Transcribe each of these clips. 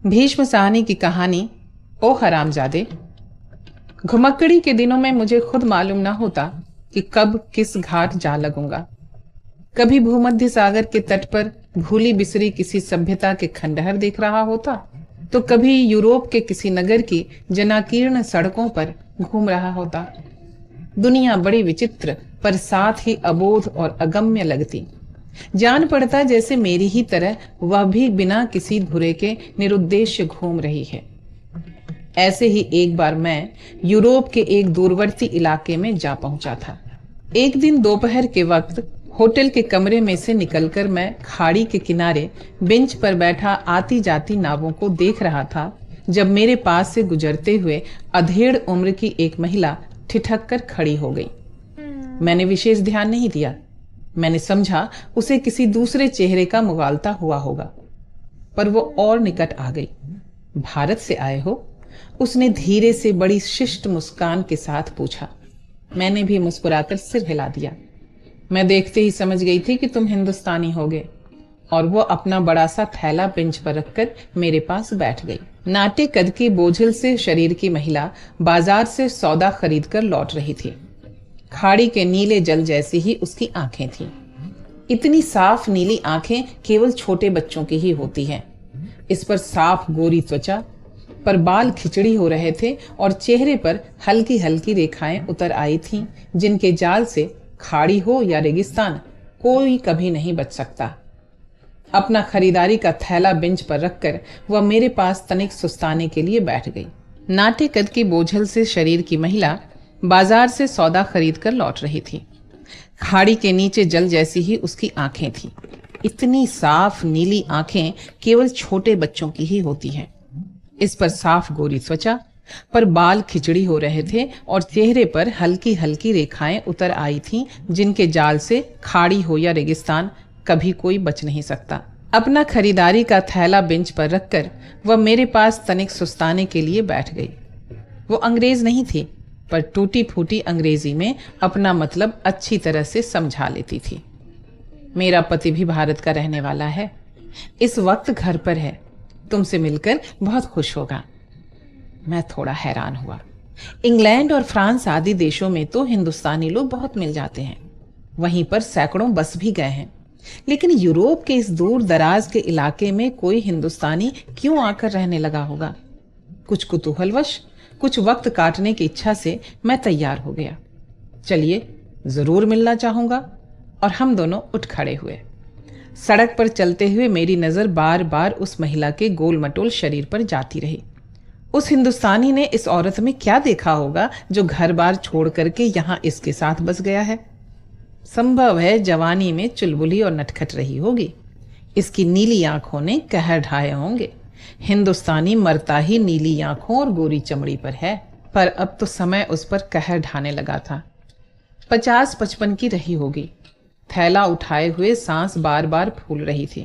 भीष्म साहनी की कहानी। ओ हरामजादे। घुमक्कड़ी के दिनों में मुझे खुद मालूम न होता कि कब किस घाट जा लगूंगा। कभी भूमध्य सागर के तट पर भूली बिसरी किसी सभ्यता के खंडहर देख रहा होता, तो कभी यूरोप के किसी नगर की जनाकीर्ण सड़कों पर घूम रहा होता। दुनिया बड़ी विचित्र पर साथ ही अबोध और अगम्य लगती। जान पड़ता जैसे मेरी ही तरह वह भी बिना किसी धुरे के निरुद्देश्य घूम रही है। ऐसे ही एक बार मैं यूरोप के एक दूरवर्ती इलाके में जा पहुंचा था। एक दिन दोपहर के वक्त होटल के कमरे में से निकलकर मैं खाड़ी के किनारे बेंच पर बैठा आती जाती नावों को देख रहा था, जब मेरे पास से गुजरते हुए अधेड़ उम्र की एक महिला ठिठक कर खड़ी हो गई। मैंने विशेष ध्यान नहीं दिया। मैंने समझा उसे किसी दूसरे चेहरे का मुगालता हुआ होगा, पर वो और निकट आ गई। भारत से आए हो? उसने धीरे से बड़ी शिष्ट मुस्कान के साथ पूछा। मैंने भी मुस्कुराकर सिर हिला दिया। मैं देखते ही समझ गई थी कि तुम हिंदुस्तानी होगे। और वो अपना बड़ा सा थैला बेंच पर रखकर मेरे पास बैठ गई। नाटे कद की बोझिल से शरीर की महिला बाजार से सौदा खरीद कर लौट रही थी। खाड़ी के नीले जल जैसी ही उसकी आंखें थीं। इतनी साफ नीली आंखें केवल छोटे बच्चों की ही होती हैं। इस पर साफ गोरी त्वचा, पर बाल खिचड़ी हो रहे थे और चेहरे पर हल्की हल्की रेखाएं उतर आई थीं, जिनके जाल से खाड़ी हो या रेगिस्तान कोई कभी नहीं बच सकता। अपना खरीदारी का थैला बेंच पर रखकर वह मेरे पास तनिक सुस्ताने के लिए बैठ गई। नाटे कद की बोझल से शरीर की महिला बाजार से सौदा खरीद कर लौट रही थी। खाड़ी के नीचे जल जैसी ही उसकी आंखें थीं। इतनी साफ नीली आंखें केवल छोटे बच्चों की ही होती हैं। इस पर साफ गोरी त्वचा, पर बाल खिचड़ी हो रहे थे और चेहरे पर हल्की हल्की रेखाएं उतर आई थीं, जिनके जाल से खाड़ी हो या रेगिस्तान कभी कोई बच नहीं सकता। अपना खरीदारी का थैला बेंच पर रखकर वह मेरे पास तनिक सुस्ताने के लिए बैठ गई। वो अंग्रेज नहीं थी, पर टूटी फूटी अंग्रेजी में अपना मतलब अच्छी तरह से समझा लेती थी। मेरा पति भी भारत का रहने वाला है, इस वक्त घर पर है, तुमसे मिलकर बहुत खुश होगा। मैं थोड़ा हैरान हुआ। इंग्लैंड और फ्रांस आदि देशों में तो हिंदुस्तानी लोग बहुत मिल जाते हैं, वहीं पर सैकड़ों बस भी गए हैं, लेकिन यूरोप के इस दूर दराज के इलाके में कोई हिंदुस्तानी क्यों आकर रहने लगा होगा? कुछ कुतूहलवश, कुछ वक्त काटने की इच्छा से मैं तैयार हो गया। चलिए, जरूर मिलना चाहूंगा। और हम दोनों उठ खड़े हुए। सड़क पर चलते हुए मेरी नजर बार बार उस महिला के गोल मटोल शरीर पर जाती रही। उस हिंदुस्तानी ने इस औरत में क्या देखा होगा जो घर बार छोड़ करके यहां इसके साथ बस गया है? संभव है जवानी में चुलबुली और नटखट रही होगी। इसकी नीली आंखों ने कहर ढाए होंगे। हिंदुस्तानी मरता ही नीली आंखों और गोरी चमड़ी पर है, पर अब तो समय उस पर कहर ढाने लगा था। 50-55 की रही होगी। थैला उठाए हुए सांस बार बार फूल रही थी।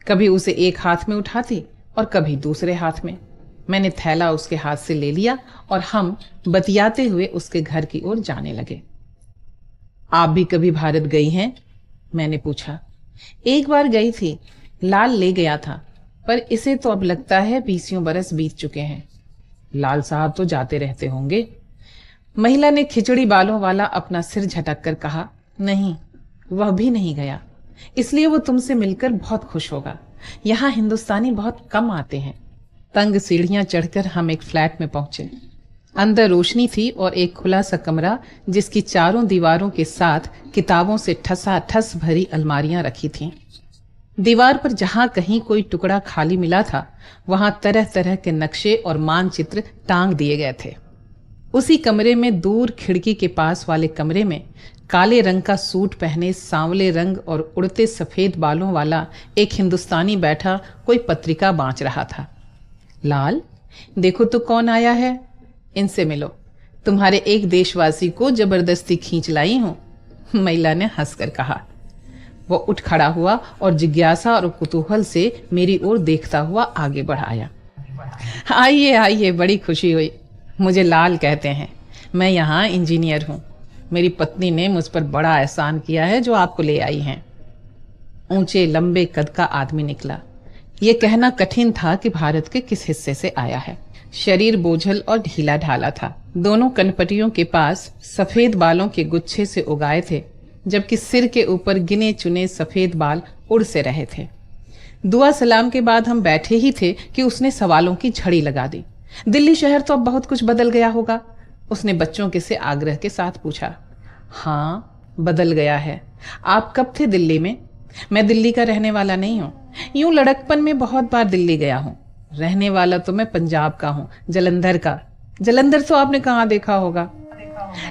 कभी उसे एक हाथ में उठाती और कभी दूसरे हाथ में। मैंने थैला उसके हाथ से ले लिया और हम बतियाते हुए उसके घर की ओर जाने लगे। आप भी कभी भारत गई हैं? मैंने पूछा। एक बार गई थी, लाल ले गया था, पर इसे तो अब लगता है 20 बरस बीत चुके हैं। लाल साहब तो जाते रहते होंगे। महिला ने खिचड़ी बालों वाला अपना सिर झटक कर कहा। नहीं, वह भी नहीं गया, इसलिए वो तुमसे मिलकर बहुत खुश होगा। यहाँ हिंदुस्तानी बहुत कम आते हैं। तंग सीढ़ियां चढ़कर हम एक फ्लैट में पहुंचे। अंदर रोशनी थी और एक खुला सा कमरा, जिसकी चारों दीवारों के साथ किताबों से ठसाठस भरी अलमारियां रखी थीं। दीवार पर जहां कहीं कोई टुकड़ा खाली मिला था, वहां तरह तरह के नक्शे और मानचित्र टांग दिए गए थे। उसी कमरे में दूर खिड़की के पास वाले कमरे में काले रंग का सूट पहने, सांवले रंग और उड़ते सफेद बालों वाला एक हिंदुस्तानी बैठा कोई पत्रिका बांच रहा था। लाल, देखो तो कौन आया है, इनसे मिलो। तुम्हारे एक देशवासी को जबरदस्ती खींच लाई हूं, महिला ने हंसकर कहा। वो उठ खड़ा हुआ और जिज्ञासा और कुतूहल से मेरी ओर देखता हुआ आगे बढ़ाया। आइए आइए, बड़ी खुशी हुई। मुझे लाल कहते हैं, मैं यहाँ इंजीनियर हूँ। मेरी पत्नी ने मुझ पर बड़ा एहसान किया है जो आपको ले आई हैं। ऊंचे लंबे कद का आदमी निकला। ये कहना कठिन था कि भारत के किस हिस्से से आया है। शरीर बोझल और ढीला ढाला था। दोनों कनपटियों के पास सफेद बालों के गुच्छे से उगाए थे, जबकि सिर के ऊपर गिने चुने सफेद बाल उड़ से रहे थे। दुआ सलाम के बाद हम बैठे ही थे कि उसने सवालों की झड़ी लगा दी। दिल्ली शहर तो अब बहुत कुछ बदल गया होगा, उसने बच्चों के से आग्रह के साथ पूछा। हाँ, बदल गया है। आप कब थे दिल्ली में? मैं दिल्ली का रहने वाला नहीं हूँ। यूं लड़कपन में बहुत बार दिल्ली गया हूँ। रहने वाला तो मैं पंजाब का हूँ, जलंधर का। जलंधर तो आपने कहाँ देखा होगा?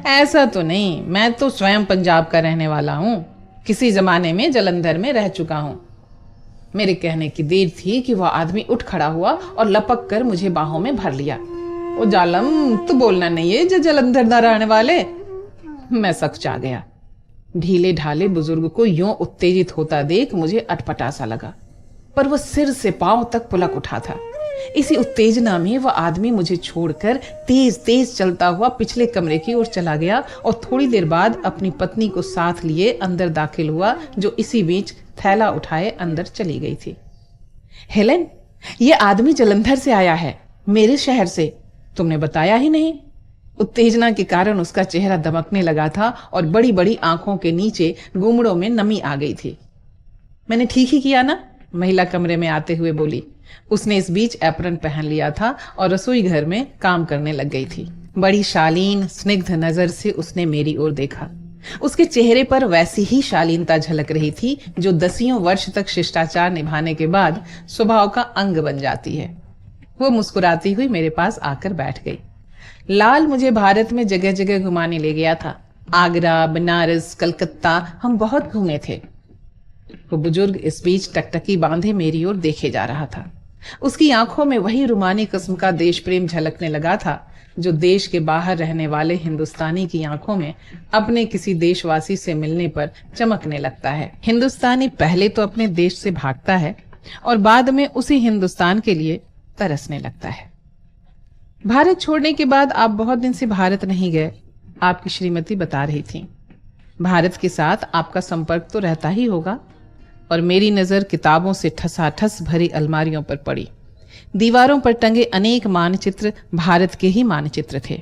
ऐसा तो नहीं, मैं तो स्वयं पंजाब का रहने वाला हूँ। किसी जमाने में जलंधर में रह चुका हूँ। मेरे कहने की देर थी कि वह आदमी उठ खड़ा हुआ और लपक कर मुझे बाहों में भर लिया। ओ जालम, तू बोलना नहीं है जो जलंधर न रहने वाले। मैं सकुचा गया। ढीले ढाले बुजुर्ग को यूं उत्तेजित होता देख मुझे अटपटा सा लगा, पर वह सिर से पांव तक पुलक उठा था। इसी उत्तेजना में वह आदमी मुझे छोड़कर तेज तेज चलता हुआ पिछले कमरे की ओर चला गया और थोड़ी देर बाद अपनी पत्नी को साथ लिए अंदर दाखिल हुआ, जो इसी बीच थैला उठाए अंदर चली गई थी। हेलेन, ये आदमी जलंधर से आया है, मेरे शहर से। तुमने बताया ही नहीं। उत्तेजना के कारण उसका चेहरा दमकने लगा था और बड़ी बड़ी आंखों के नीचे गुमड़ों में नमी आ गई थी। मैंने ठीक ही किया ना, महिला कमरे में आते हुए बोली। उसने इस बीच एप्रन पहन लिया था और रसोई घर में काम करने लग गई थी। बड़ी शालीन स्निग्ध नजर से उसने मेरी ओर देखा। उसके चेहरे पर वैसी ही शालीनता झलक रही थी जो 10 वर्ष तक शिष्टाचार निभाने के बाद स्वभाव का अंग बन जाती है। वो मुस्कुराती हुई मेरे पास आकर बैठ गई। लाल मुझे भारत में जगह जगह घुमाने ले गया था। आगरा, बनारस, कलकत्ता, हम बहुत घूमे थे। वो बुजुर्ग इस बीच टकटकी बांधे मेरी ओर देखे जा रहा था। उसकी आंखों में वही रुमानी किस्म का देश प्रेम झलकने लगा था जो देश के बाहर रहने वाले हिंदुस्तानी की आंखों में अपने किसी देशवासी से मिलने पर चमकने लगता है। हिंदुस्तानी पहले तो अपने देश से भागता है और बाद में उसी हिंदुस्तान के लिए तरसने लगता है। भारत छोड़ने के बाद आप बहुत दिन से भारत नहीं गए, आपकी श्रीमती बता रही थी। भारत के साथ आपका संपर्क तो रहता ही होगा। और मेरी नजर किताबों से ठसाठस भरी अलमारियों पर पड़ी। दीवारों पर टंगे अनेक मानचित्र भारत के ही मानचित्र थे।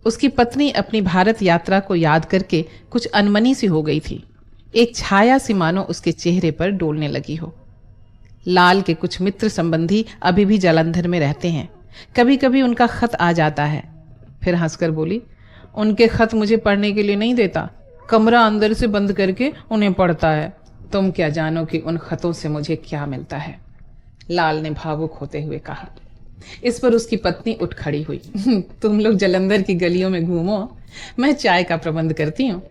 उसकी पत्नी अपनी भारत यात्रा को याद करके कुछ अनमनी सी हो गई थी। एक छाया सी मानो उसके चेहरे पर डोलने लगी हो। लाल के कुछ मित्र संबंधी अभी भी जालंधर में रहते हैं। कभी कभी उनका खत आ जाता है। फिर हंसकर बोली, उनके खत मुझे पढ़ने के लिए नहीं देता, कमरा अंदर से बंद करके उन्हें पढ़ता है। तुम क्या जानो कि उन खतों से मुझे क्या मिलता है, लाल ने भावुक होते हुए कहा। इस पर उसकी पत्नी उठ खड़ी हुई। तुम लोग जलंधर की गलियों में घूमो, मैं चाय का प्रबंध करती हूँ,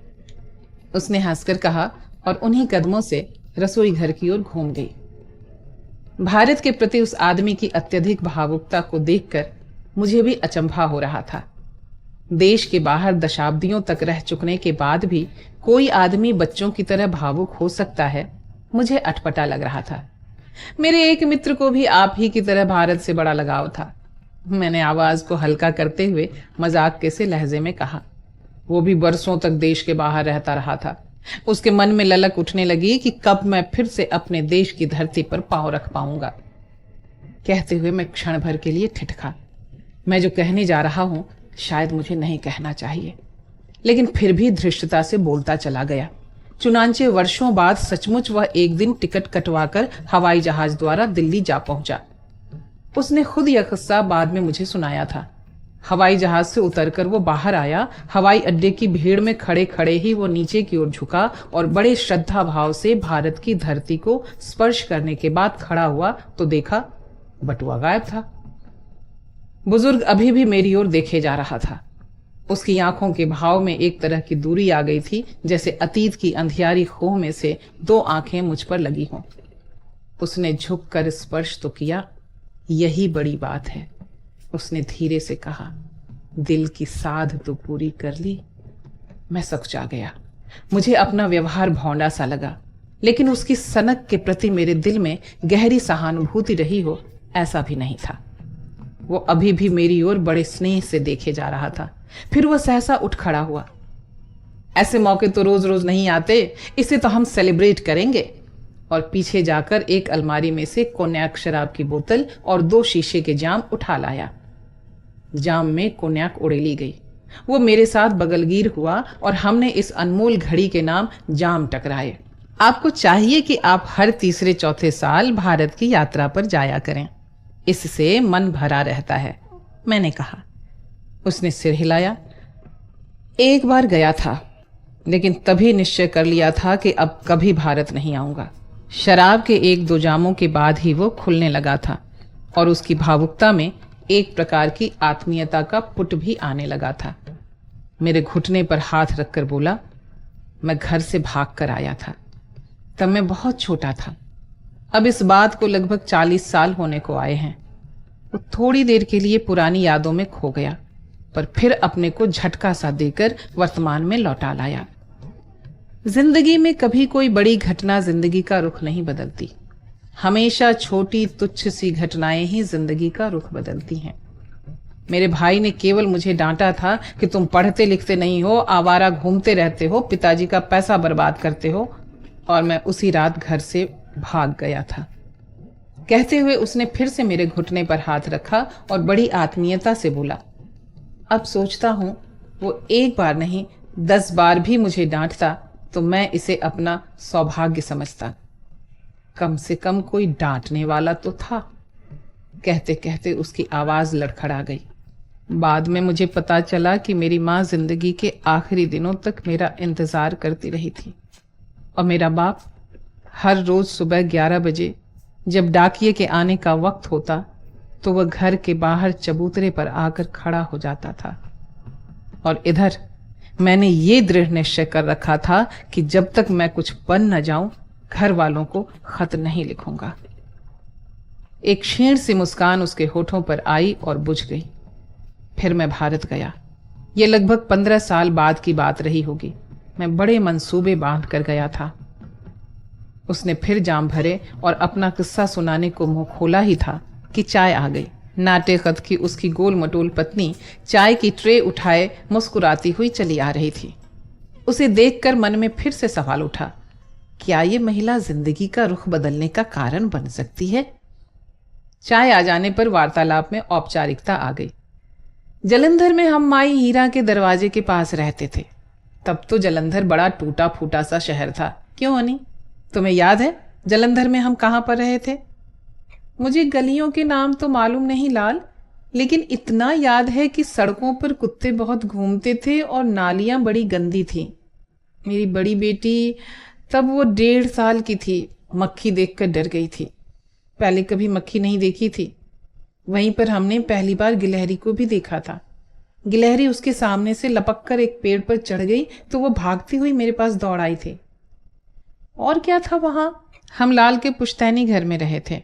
उसने हंसकर कहा और उन्हीं कदमों से रसोई घर की ओर घूम गई। भारत के प्रति उस आदमी की अत्यधिक भावुकता को देखकर मुझे भी अचंभा हो रहा था। देश के बाहर दशाब्दियों तक रह चुकने के बाद भी कोई आदमी बच्चों की तरह भावुक हो सकता है, मुझे अटपटा लग रहा था। मेरे एक मित्र को भी आप ही की तरह भारत से बड़ा लगाव था, मैंने आवाज को हल्का करते हुए मजाक के से लहजे में कहा। वो भी बरसों तक देश के बाहर रहता रहा था। उसके मन में ललक उठने लगी कि कब मैं फिर से अपने देश की धरती पर पांव रख पाऊंगा। कहते हुए मैं क्षण भर के लिए ठिठका। मैं जो कहने जा रहा हूं शायद मुझे नहीं कहना चाहिए, लेकिन फिर भी धृष्टता से बोलता चला गया। चुनांचे वर्षों बाद सचमुच वह एक दिन टिकट कटवाकर हवाई जहाज द्वारा दिल्ली जा पहुंचा। उसने खुद यह किस्सा बाद में मुझे सुनाया था। हवाई जहाज से उतरकर वो बाहर आया। हवाई अड्डे की भीड़ में खड़े खड़े ही वो नीचे की ओर झुका और बड़े श्रद्धा भाव से भारत की धरती को स्पर्श करने के बाद खड़ा हुआ तो देखा बटुआ गायब था। बुजुर्ग अभी भी मेरी ओर देखे जा रहा था। उसकी आंखों के भाव में एक तरह की दूरी आ गई थी, जैसे अतीत की अंधियारी खोह में से 2 आंखें मुझ पर लगी हों। उसने झुककर स्पर्श तो किया, यही बड़ी बात है, उसने धीरे से कहा। दिल की साध तो पूरी कर ली। मैं सकुचा गया। मुझे अपना व्यवहार भौंडा सा लगा, लेकिन उसकी सनक के प्रति मेरे दिल में गहरी सहानुभूति रही हो ऐसा भी नहीं था। वो अभी भी मेरी ओर बड़े स्नेह से देखे जा रहा था। फिर वो सहसा उठ खड़ा हुआ। ऐसे मौके तो रोज रोज नहीं आते, इसे तो हम सेलिब्रेट करेंगे। और पीछे जाकर एक अलमारी में से कोन्याक शराब की बोतल और 2 शीशे के जाम उठा लाया। जाम में कोन्याक उड़ेली गई। वो मेरे साथ बगलगीर हुआ और हमने इस अनमोल घड़ी के नाम जाम टकराए। आपको चाहिए कि आप हर तीसरे चौथे साल भारत की यात्रा पर जाया करें, इससे मन भरा रहता है, मैंने कहा। उसने सिर हिलाया। एक बार गया था, लेकिन तभी निश्चय कर लिया था कि अब कभी भारत नहीं आऊंगा। शराब के 1-2 जामों के बाद ही वो खुलने लगा था और उसकी भावुकता में एक प्रकार की आत्मीयता का पुट भी आने लगा था। मेरे घुटने पर हाथ रखकर बोला, मैं घर से भाग कर आया था। तब मैं बहुत छोटा था। अब इस बात को लगभग 40 साल होने को आए हैं। वो थोड़ी देर के लिए पुरानी यादों में खो गया, पर फिर अपने को झटका सा देकर वर्तमान में लौटा लाया। जिंदगी में कभी कोई बड़ी घटना जिंदगी का रुख नहीं बदलती। हमेशा छोटी तुच्छ सी घटनाएं ही जिंदगी का रुख बदलती हैं। मेरे भाई ने केवल मुझे डांटा था कि तुम पढ़ते लिखते नहीं हो, आवारा घूमते रहते हो, पिताजी का पैसा बर्बाद करते हो, और मैं उसी रात घर से भाग गया था। कहते हुए उसने फिर से मेरे घुटने पर हाथ रखा और बड़ी आत्मीयता से बोला, अब सोचता हूं वो एक बार नहीं 10 बार भी मुझे डांटता तो मैं इसे अपना सौभाग्य समझता। कम से कम कोई डांटने वाला तो था। कहते कहते उसकी आवाज लड़खड़ा गई। बाद में मुझे पता चला कि मेरी माँ जिंदगी के आखिरी दिनों तक मेरा इंतजार करती रही थी, और मेरा बाप हर रोज सुबह 11 बजे जब डाकिये के आने का वक्त होता तो वह घर के बाहर चबूतरे पर आकर खड़ा हो जाता था। और इधर मैंने ये दृढ़ निश्चय कर रखा था कि जब तक मैं कुछ बन न जाऊं, घर वालों को खत नहीं लिखूंगा। एक क्षीण सी मुस्कान उसके होठों पर आई और बुझ गई। फिर मैं भारत गया। ये लगभग 15 साल बाद की बात रही होगी। मैं बड़े मंसूबे बांध कर गया था। उसने फिर जाम भरे और अपना किस्सा सुनाने को मुंह खोला ही था कि चाय आ गई। नाटे खत की उसकी गोल मटोल पत्नी चाय की ट्रे उठाए मुस्कुराती हुई चली आ रही थी। उसे देखकर मन में फिर से सवाल उठा, क्या ये महिला जिंदगी का रुख बदलने का कारण बन सकती है? चाय आ जाने पर वार्तालाप में औपचारिकता आ गई। जलंधर में हम माई हीरा के दरवाजे के पास रहते थे। तब तो जलंधर बड़ा टूटा फूटा सा शहर था। क्यों अनी, तुम्हें याद है जलंधर में हम कहां पर रहे थे? मुझे गलियों के नाम तो मालूम नहीं लाल, लेकिन इतना याद है कि सड़कों पर कुत्ते बहुत घूमते थे और नालियां बड़ी गंदी थी। मेरी बड़ी बेटी, तब वो 1.5 साल की थी, मक्खी देखकर डर गई थी। पहले कभी मक्खी नहीं देखी थी। वहीं पर हमने पहली बार गिलहरी को भी देखा था। गिलहरी उसके सामने से लपक कर एक पेड़ पर चढ़ गई तो वो भागती हुई मेरे पास दौड़ आई थी। और क्या था वहां? हम लाल के पुश्तैनी घर में रहे थे।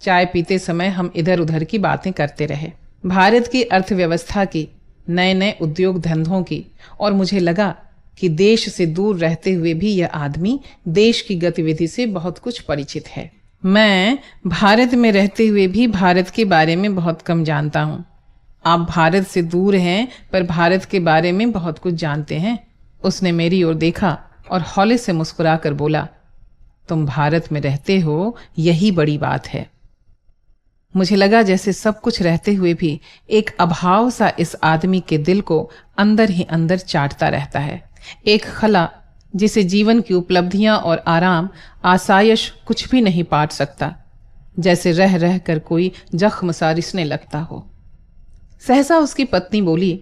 चाय पीते समय हम इधर उधर की बातें करते रहे, भारत की अर्थव्यवस्था की, नए नए उद्योग धंधों की, और मुझे लगा कि देश से दूर रहते हुए भी यह आदमी देश की गतिविधि से बहुत कुछ परिचित है। मैं भारत में रहते हुए भी भारत के बारे में बहुत कम जानता हूँ। आप भारत से दूर हैं पर भारत के बारे में बहुत कुछ जानते हैं। उसने मेरी ओर देखा और हौले से मुस्कुरा कर बोला, तुम भारत में रहते हो, यही बड़ी बात है। मुझे लगा जैसे सब कुछ रहते हुए भी एक अभाव सा इस आदमी के दिल को अंदर ही अंदर चाटता रहता है, एक खला जिसे जीवन की उपलब्धियां और आराम आसाइश कुछ भी नहीं पाट सकता, जैसे रह रह कर कोई जख्म सा रिसने लगता हो। सहसा उसकी पत्नी बोली,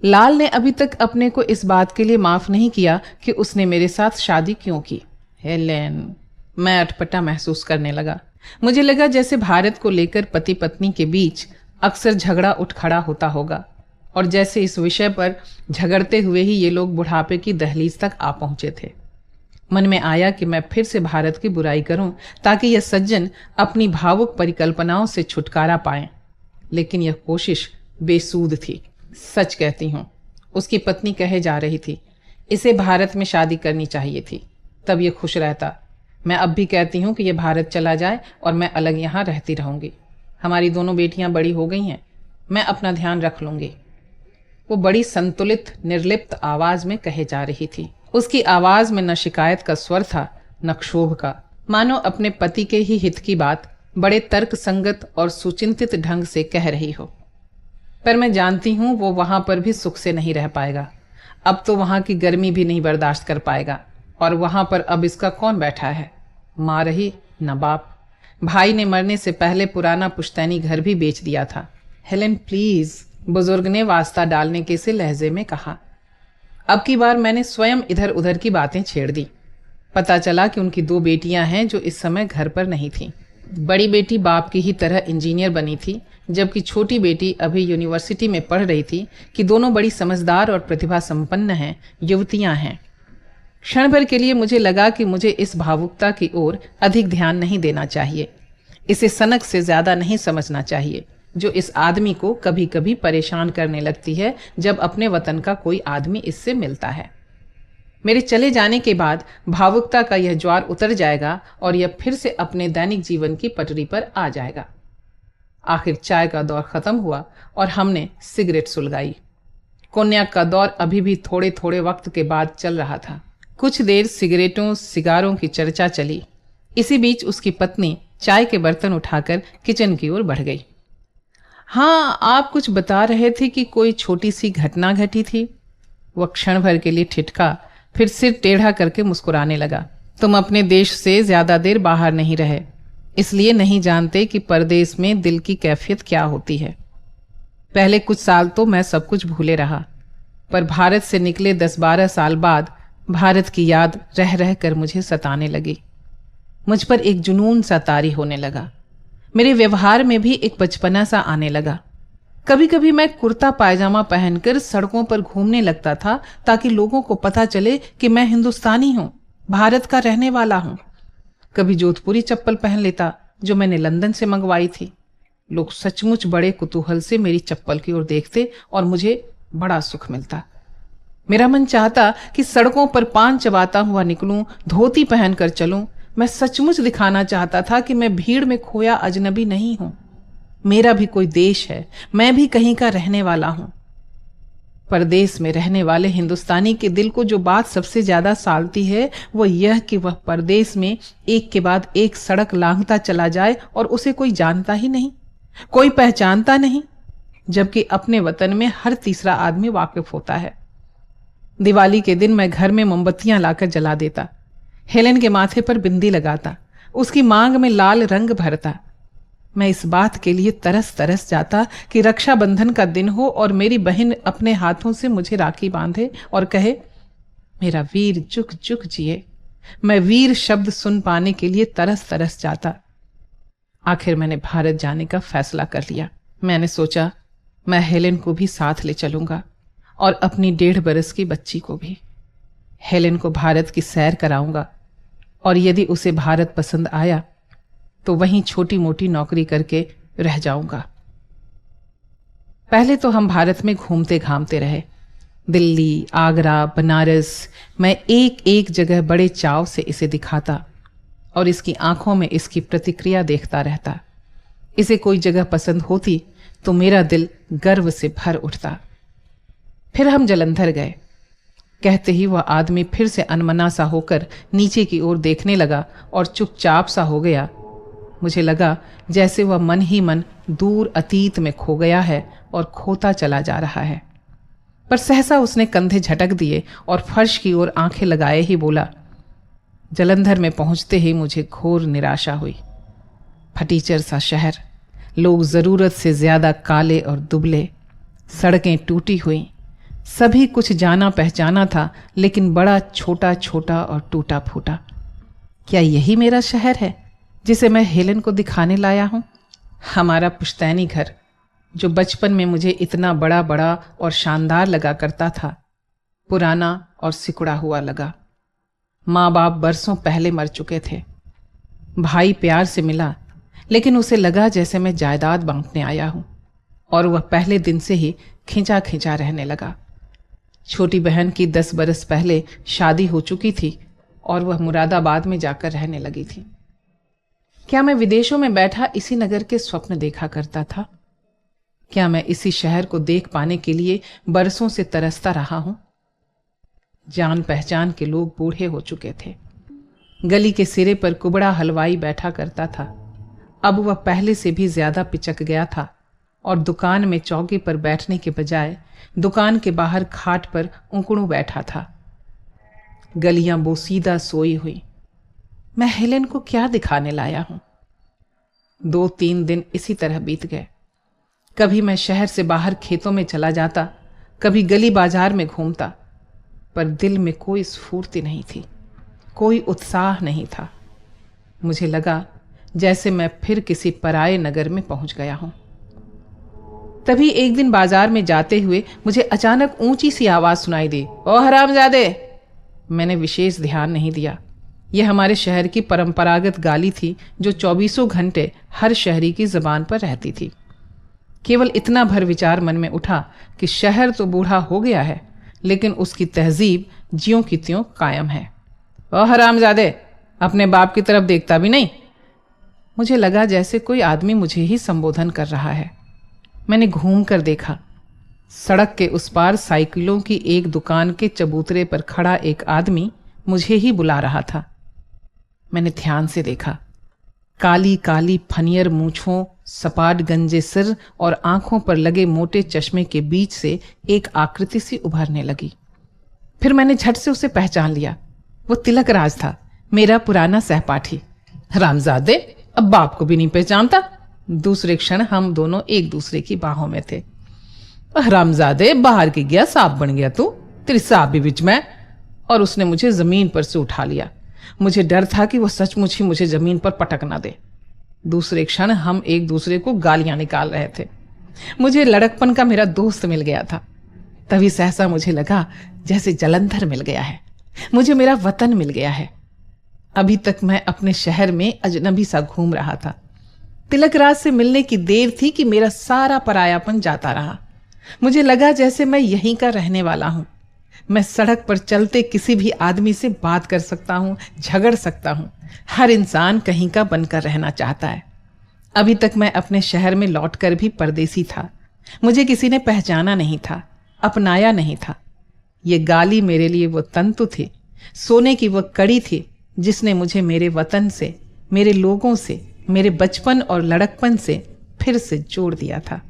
लाल ने अभी तक अपने को इस बात के लिए माफ नहीं किया कि उसने मेरे साथ शादी क्यों की। हेलेन, मैं अटपटा महसूस करने लगा। मुझे लगा जैसे भारत को लेकर पति पत्नी के बीच अक्सर झगड़ा उठ खड़ा होता होगा, और जैसे इस विषय पर झगड़ते हुए ही ये लोग बुढ़ापे की दहलीज तक आ पहुंचे थे। मन में आया कि मैं फिर से भारत की बुराई करूं ताकि यह सज्जन अपनी भावुक परिकल्पनाओं से छुटकारा पाएं, लेकिन यह कोशिश बेसूद थी। सच कहती हूं, उसकी पत्नी कहे जा रही थी, इसे भारत में शादी करनी चाहिए थी, तब ये खुश रहता। मैं अब भी कहती हूँ कि यह भारत चला जाए और मैं अलग यहाँ रहती रहूंगी। हमारी दोनों बेटियां बड़ी हो गई हैं, मैं अपना ध्यान रख लूंगी। वो बड़ी संतुलित निर्लिप्त आवाज में कहे जा रही थी। उसकी आवाज में न शिकायत का स्वर था न क्षोभ का, मानो अपने पति के ही हित की बात बड़े तर्क संगत और सुचिंतित ढंग से कह रही हो। पर मैं जानती हूं वो वहां पर भी सुख से नहीं रह पाएगा। अब तो वहां की गर्मी भी नहीं बर्दाश्त कर पाएगा। और वहां पर अब इसका कौन बैठा है? माँ रही न बाप। भाई ने मरने से पहले पुराना पुश्तैनी घर भी बेच दिया था। हेलेन प्लीज, बुजुर्ग ने वास्ता डालने के से लहजे में कहा। अब की बार मैंने स्वयं इधर उधर की बातें छेड़ दी। पता चला कि उनकी 2 बेटियां हैं जो इस समय घर पर नहीं थीं। बड़ी बेटी बाप की ही तरह इंजीनियर बनी थी, जबकि छोटी बेटी अभी यूनिवर्सिटी में पढ़ रही थी कि दोनों बड़ी समझदार और प्रतिभा संपन्न हैं, युवतियां हैं। क्षण भर के लिए मुझे लगा कि मुझे इस भावुकता की ओर अधिक ध्यान नहीं देना चाहिए, इसे सनक से ज्यादा नहीं समझना चाहिए, जो इस आदमी को कभी कभी परेशान करने लगती है जब अपने वतन का कोई आदमी इससे मिलता है। मेरे चले जाने के बाद भावुकता का यह ज्वार उतर जाएगा और यह फिर से अपने दैनिक जीवन की पटरी पर आ जाएगा। आखिर चाय का दौर खत्म हुआ और हमने सिगरेट सुलगाई। कोन्याक का दौर अभी भी थोड़े थोड़े वक्त के बाद चल रहा था। कुछ देर सिगरेटों सिगारों की चर्चा चली। इसी बीच उसकी पत्नी चाय के बर्तन उठाकर किचन की ओर बढ़ गई। हाँ, आप कुछ बता रहे थे कि कोई छोटी सी घटना घटी थी। वह क्षण भर के लिए ठिठका, फिर सिर टेढ़ा करके मुस्कुराने लगा। तुम अपने देश से ज्यादा देर बाहर नहीं रहे, इसलिए नहीं जानते कि परदेश में दिल की कैफियत क्या होती है। पहले कुछ साल तो मैं सब कुछ भूले रहा, पर भारत से निकले 10-12 साल बाद भारत की याद रह रह कर मुझे सताने लगी। मुझ पर एक जुनून सा तारी होने लगा। मेरे व्यवहार में भी एक बचपना सा आने लगा। कभी कभी मैं कुर्ता पायजामा पहनकर सड़कों पर घूमने लगता था ताकि लोगों को पता चले कि मैं हिंदुस्तानी हूं, भारत का रहने वाला हूं। कभी जोधपुरी चप्पल पहन लेता जो मैंने लंदन से मंगवाई थी। लोग सचमुच बड़े कुतूहल से मेरी चप्पल की ओर देखते और मुझे बड़ा सुख मिलता। मेरा मन चाहता कि सड़कों पर पान चबाता हुआ निकलूं, धोती पहनकर चलूं। मैं सचमुच दिखाना चाहता था कि मैं भीड़ में खोया अजनबी नहीं हूं, मेरा भी कोई देश है, मैं भी कहीं का रहने वाला हूं। परदेश में रहने वाले हिंदुस्तानी के दिल को जो बात सबसे ज्यादा सालती है वो यह कि वह परदेश में एक के बाद एक सड़क लांघता चला जाए और उसे कोई जानता ही नहीं, कोई पहचानता नहीं, जबकि अपने वतन में हर तीसरा आदमी वाकिफ होता है। दिवाली के दिन मैं घर में मोमबत्तियां लाकर जला देता, हेलेन के माथे पर बिंदी लगाता, उसकी मांग में लाल रंग भरता। मैं इस बात के लिए तरस तरस जाता कि रक्षाबंधन का दिन हो और मेरी बहन अपने हाथों से मुझे राखी बांधे और कहे, मेरा वीर जुग जुग जिए। मैं वीर शब्द सुन पाने के लिए तरस तरस जाता। आखिर मैंने भारत जाने का फैसला कर लिया। मैंने सोचा मैं हेलेन को भी साथ ले चलूंगा और अपनी 1.5 बरस की बच्ची को भी। हेलेन को भारत की सैर कराऊंगा और यदि उसे भारत पसंद आया तो वहीं छोटी मोटी नौकरी करके रह जाऊंगा। पहले तो हम भारत में घूमते घामते रहे, दिल्ली, आगरा, बनारस। मैं एक एक जगह बड़े चाव से इसे दिखाता और इसकी आंखों में इसकी प्रतिक्रिया देखता रहता। इसे कोई जगह पसंद होती तो मेरा दिल गर्व से भर उठता। फिर हम जलंधर गए। कहते ही वह आदमी फिर से अनमना सा होकर नीचे की ओर देखने लगा और चुपचाप सा हो गया। मुझे लगा जैसे वह मन ही मन दूर अतीत में खो गया है और खोता चला जा रहा है। पर सहसा उसने कंधे झटक दिए और फर्श की ओर आंखें लगाए ही बोला। जलंधर में पहुंचते ही मुझे घोर निराशा हुई। फटीचर सा शहर, लोग जरूरत से ज्यादा काले और दुबले, सड़कें टूटी हुई, सभी कुछ जाना पहचाना था लेकिन बड़ा छोटा छोटा और टूटा फूटा। क्या यही मेरा शहर है जिसे मैं हेलेन को दिखाने लाया हूं? हमारा पुश्तैनी घर जो बचपन में मुझे इतना बड़ा बड़ा और शानदार लगा करता था, पुराना और सिकुड़ा हुआ लगा। माँ बाप बरसों पहले मर चुके थे। भाई प्यार से मिला लेकिन उसे लगा जैसे मैं जायदाद बांटने आया हूं और वह पहले दिन से ही खिंचा खिंचा रहने लगा। छोटी बहन की 10 बरस पहले शादी हो चुकी थी और वह मुरादाबाद में जाकर रहने लगी थी। क्या मैं विदेशों में बैठा इसी नगर के स्वप्न देखा करता था? क्या मैं इसी शहर को देख पाने के लिए बरसों से तरसता रहा हूं? जान पहचान के लोग बूढ़े हो चुके थे। गली के सिरे पर कुबड़ा हलवाई बैठा करता था। अब वह पहले से भी ज्यादा पिचक गया था और दुकान में चौकी पर बैठने के बजाय दुकान के बाहर खाट पर उकड़ू बैठा था। गलियां बोसीदा सोई हुई। मैं हेलेन को क्या दिखाने लाया हूं? 2-3 दिन इसी तरह बीत गए। कभी मैं शहर से बाहर खेतों में चला जाता, कभी गली बाजार में घूमता, पर दिल में कोई स्फूर्ति नहीं थी, कोई उत्साह नहीं था। मुझे लगा जैसे मैं फिर किसी पराये नगर में पहुंच गया हूं। तभी एक दिन बाजार में जाते हुए मुझे अचानक ऊंची सी आवाज सुनाई दी, ओ हरामजादे। मैंने विशेष ध्यान नहीं दिया। यह हमारे शहर की परंपरागत गाली थी जो 24 घंटे हर शहरी की जुबान पर रहती थी। केवल इतना भर विचार मन में उठा कि शहर तो बूढ़ा हो गया है, लेकिन उसकी तहजीब ज्यों की त्यों कायम है। ओ हरामजादे, अपने बाप की तरफ देखता भी नहीं। मुझे लगा जैसे कोई आदमी मुझे ही संबोधन कर रहा है। मैंने घूम कर देखा। सड़क के उस पार साइकिलों की एक दुकान के चबूतरे पर खड़ा एक आदमी मुझे ही बुला रहा था। मैंने ध्यान से देखा। काली काली फनियर मूंछों, सपाट गंजे सिर और आंखों पर लगे मोटे चश्मे के बीच से एक आकृति सी उभरने लगी। फिर मैंने झट से उसे पहचान लिया। वो तिलक राज था, मेरा पुराना सहपाठी। रामजादे, अब बाप को भी नहीं पहचानता। दूसरे क्षण हम दोनों एक दूसरे की बाहों में थे। रामजादे, बाहर की गया सांप बन गया तू, तेरी सांप भी बीच में। और उसने मुझे जमीन पर से उठा लिया। मुझे डर था कि वो सचमुच ही मुझे जमीन पर पटक ना दे। दूसरे क्षण हम एक दूसरे को गालियां निकाल रहे थे। मुझे लड़कपन का मेरा दोस्त मिल गया था। तभी सहसा मुझे लगा जैसे जलंधर मिल गया है, मुझे मेरा वतन मिल गया है। अभी तक मैं अपने शहर में अजनबी सा घूम रहा था। तिलकराज से मिलने की देर थी कि मेरा सारा परायापन जाता रहा। मुझे लगा जैसे मैं यहीं का रहने वाला हूं। मैं सड़क पर चलते किसी भी आदमी से बात कर सकता हूं, झगड़ सकता हूं। हर इंसान कहीं का बनकर रहना चाहता है। अभी तक मैं अपने शहर में लौटकर भी परदेसी था। मुझे किसी ने पहचाना नहीं था, अपनाया नहीं था। ये गाली मेरे लिए वो तंतु थी, सोने की वो कड़ी थी जिसने मुझे मेरे वतन से, मेरे लोगों से, मेरे बचपन और लड़कपन से फिर से जोड़ दिया था।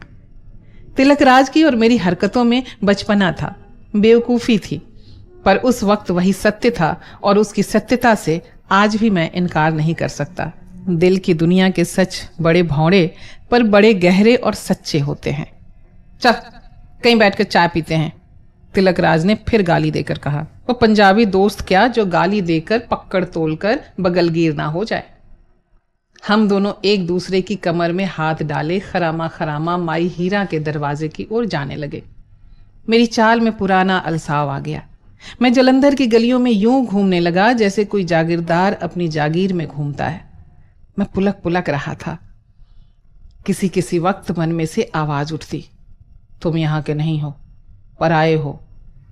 तिलकराज की और मेरी हरकतों में बचपना था, बेवकूफ़ी थी, पर उस वक्त वही सत्य था और उसकी सत्यता से आज भी मैं इनकार नहीं कर सकता। दिल की दुनिया के सच बड़े भौड़े पर बड़े गहरे और सच्चे होते हैं। चल कहीं बैठकर चाय पीते हैं, तिलकराज ने फिर गाली देकर कहा। वो पंजाबी दोस्त क्या जो गाली देकर पकड़ तोलकर बगलगीर ना हो जाए। हम दोनों एक दूसरे की कमर में हाथ डाले खरामा खरामा माई हीरा के दरवाजे की ओर जाने लगे। मेरी चाल में पुराना अलसाव आ गया। मैं जलंधर की गलियों में यूं घूमने लगा जैसे कोई जागीरदार अपनी जागीर में घूमता है। मैं पुलक पुलक रहा था। किसी किसी वक्त मन में से आवाज उठती, तुम यहाँ के नहीं हो, पराये हो,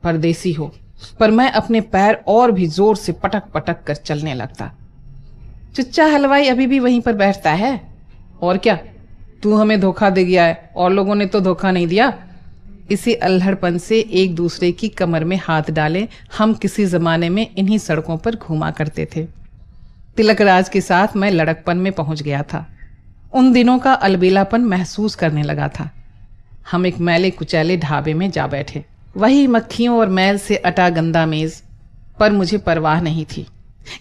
परदेसी हो। पर मैं अपने पैर और भी जोर से पटक पटक कर चलने लगता। चुच्चा हलवाई अभी भी वहीं पर बैठता है। और क्या, तू हमें धोखा दे गया है, और लोगों ने तो धोखा नहीं दिया। इसी अल्हड़पन से एक दूसरे की कमर में हाथ डाले हम किसी जमाने में इन्हीं सड़कों पर घूमा करते थे। तिलकराज के साथ मैं लड़कपन में पहुंच गया था। उन दिनों का अलबेलापन महसूस करने लगा था। हम एक मैले कुचैले ढाबे में जा बैठे। वही मक्खियों और मैल से अटा गंदा मेज, पर मुझे परवाह नहीं थी।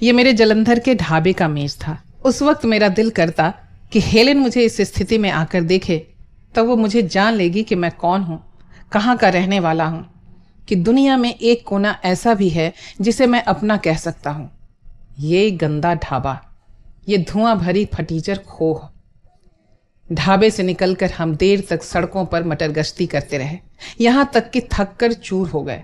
ये मेरे जलंधर के ढाबे का मेज था। उस वक्त मेरा दिल करता कि हेलेन मुझे इस स्थिति में आकर देखे, तब वो मुझे जान लेगी कि मैं कौन हूं, कहाँ का रहने वाला हूं, कि दुनिया में एक कोना ऐसा भी है जिसे मैं अपना कह सकता हूं। ये गंदा ढाबा, ये धुआं भरी फटीचर खोह। ढाबे से निकलकर हम देर तक सड़कों पर मटर गश्ती करते रहे, यहां तक कि थक कर चूर हो गए।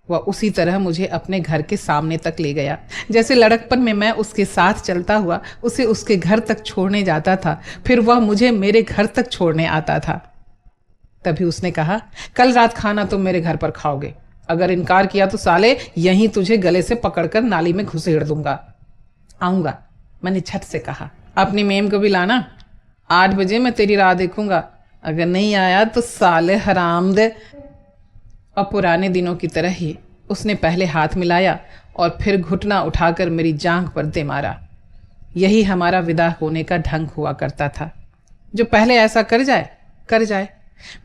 वह उसी तरह मुझे अपने घर के सामने तक ले गया, जैसे लड़कपन में मैं उसके साथ चलता हुआ उसे उसके घर तक छोड़ने जाता था, फिर वह मुझे मेरे घर तक छोड़ने आता था। तभी उसने कहा, कल रात खाना तुम मेरे घर पर खाओगे, अगर इनकार किया तो साले यहीं तुझे गले से पकड़कर नाली में घुसेड़ दूंगा। आऊंगा, मैंने झट से कहा। अपनी मेम को भी लाना, 8 बजे मैं तेरी राह देखूंगा, अगर नहीं आया तो साले हराम दे। और पुराने दिनों की तरह ही उसने पहले हाथ मिलाया और फिर घुटना उठाकर मेरी जांघ पर दे मारा। यही हमारा विदा होने का ढंग हुआ करता था। जो पहले ऐसा कर जाए कर जाए।